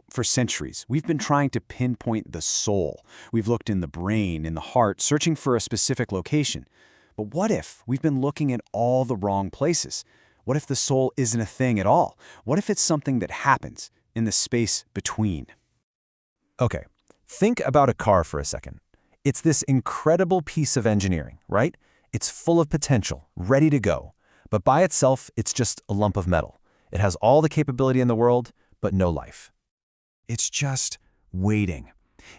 For centuries, we've been trying to pinpoint the soul. We've looked in the brain, in the heart, searching for a specific location. But what if we've been looking at all the wrong places? What if the soul isn't a thing at all? What if it's something that happens in the space between? Okay, think about a car for a second. It's this incredible piece of engineering, right? It's full of potential, ready to go. But by itself, it's just a lump of metal. It has all the capability in the world, but no life. It's just waiting.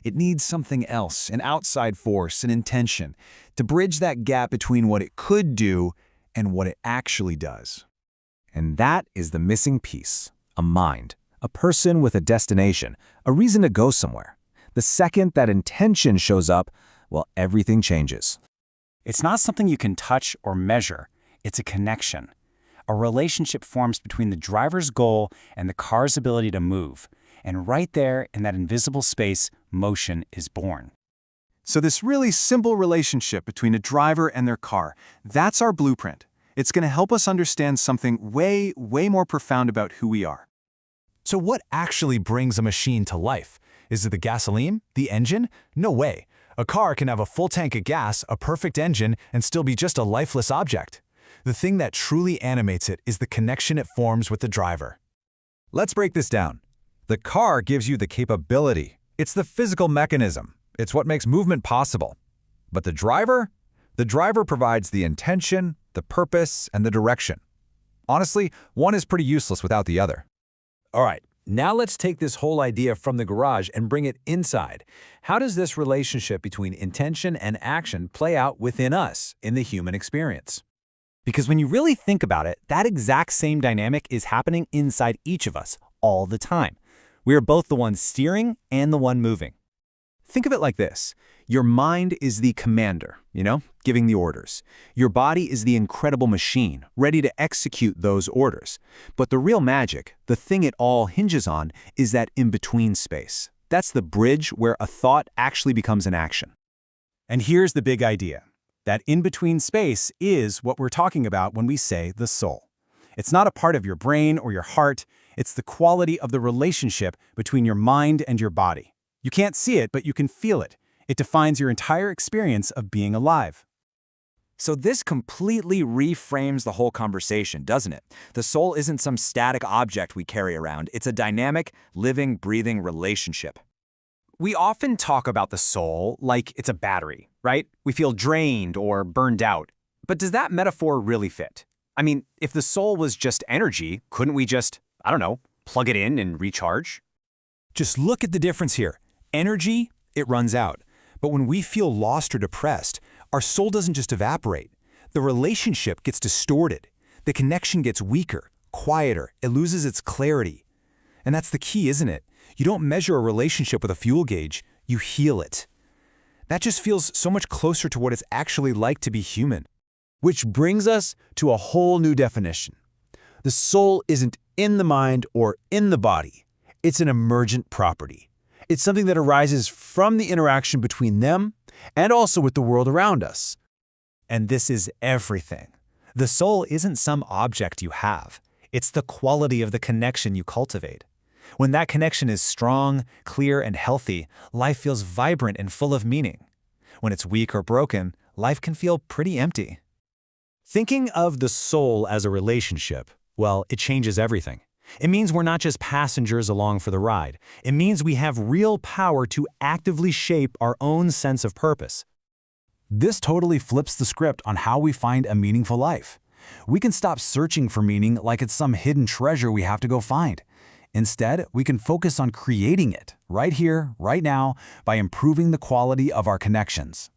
It needs something else, an outside force, an intention, to bridge that gap between what it could do and what it actually does. And that is the missing piece, a mind, a person with a destination, a reason to go somewhere. The second that intention shows up, well, everything changes. It's not something you can touch or measure. It's a connection. A relationship forms between the driver's goal and the car's ability to move. And right there, in that invisible space, motion is born. So this really simple relationship between a driver and their car, that's our blueprint. It's going to help us understand something way more profound about who we are. So what actually brings a machine to life? Is it the gasoline? The engine? No way. A car can have a full tank of gas, a perfect engine, and still be just a lifeless object. The thing that truly animates it is the connection it forms with the driver. Let's break this down. The car gives you the capability. It's the physical mechanism. It's what makes movement possible. But the driver? The driver provides the intention, the purpose, and the direction. Honestly, one is pretty useless without the other. All right, now let's take this whole idea from the garage and bring it inside. How does this relationship between intention and action play out within us in the human experience? Because when you really think about it, that exact same dynamic is happening inside each of us all the time. We are both the one steering and the one moving. Think of it like this. Your mind is the commander, giving the orders. Your body is the incredible machine, ready to execute those orders. But the real magic, the thing it all hinges on, is that in-between space. That's the bridge where a thought actually becomes an action. And here's the big idea. That in-between space is what we're talking about when we say the soul. It's not a part of your brain or your heart. It's the quality of the relationship between your mind and your body. You can't see it, but you can feel it. It defines your entire experience of being alive. So this completely reframes the whole conversation, doesn't it? The soul isn't some static object we carry around. It's a dynamic, living, breathing relationship. We often talk about the soul like it's a battery, right? We feel drained or burned out. But does that metaphor really fit? I mean, if the soul was just energy, couldn't we just, plug it in and recharge? Just look at the difference here. Energy, it runs out. But when we feel lost or depressed, our soul doesn't just evaporate. The relationship gets distorted. The connection gets weaker, quieter. It loses its clarity. And that's the key, isn't it? You don't measure a relationship with a fuel gauge. You heal it. That just feels so much closer to what it's actually like to be human. Which brings us to a whole new definition. The soul isn't in the mind or in the body. It's an emergent property. It's something that arises from the interaction between them and also with the world around us. And this is everything. The soul isn't some object you have. It's the quality of the connection you cultivate. When that connection is strong, clear, and healthy, life feels vibrant and full of meaning. When it's weak or broken, life can feel pretty empty. Thinking of the soul as a relationship, well, it changes everything. It means we're not just passengers along for the ride. It means we have real power to actively shape our own sense of purpose. This totally flips the script on how we find a meaningful life. We can stop searching for meaning like it's some hidden treasure we have to go find. Instead, we can focus on creating it right here, right now, by improving the quality of our connections.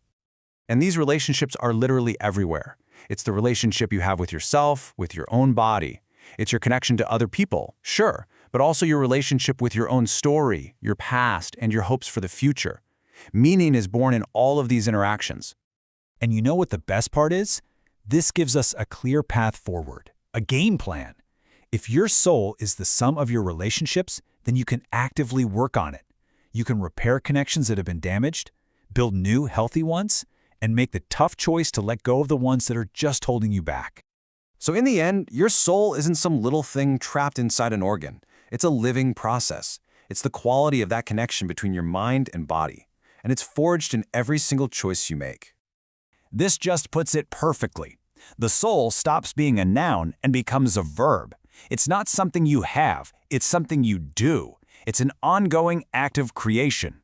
And these relationships are literally everywhere. It's the relationship you have with yourself, with your own body. It's your connection to other people, sure, but also your relationship with your own story, your past, and your hopes for the future. Meaning is born in all of these interactions. And you know what the best part is? This gives us a clear path forward, a game plan. If your soul is the sum of your relationships, then you can actively work on it. You can repair connections that have been damaged, build new, healthy ones, and make the tough choice to let go of the ones that are just holding you back. So in the end, your soul isn't some little thing trapped inside an organ. It's a living process. It's the quality of that connection between your mind and body, and it's forged in every single choice you make. This just puts it perfectly. The soul stops being a noun and becomes a verb. It's not something you have, it's something you do. It's an ongoing act of creation.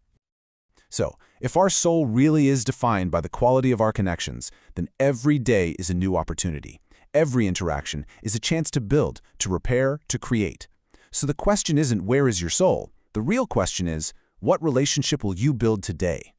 So, if our soul really is defined by the quality of our connections, then every day is a new opportunity. Every interaction is a chance to build, to repair, to create. So the question isn't where is your soul? The real question is, what relationship will you build today?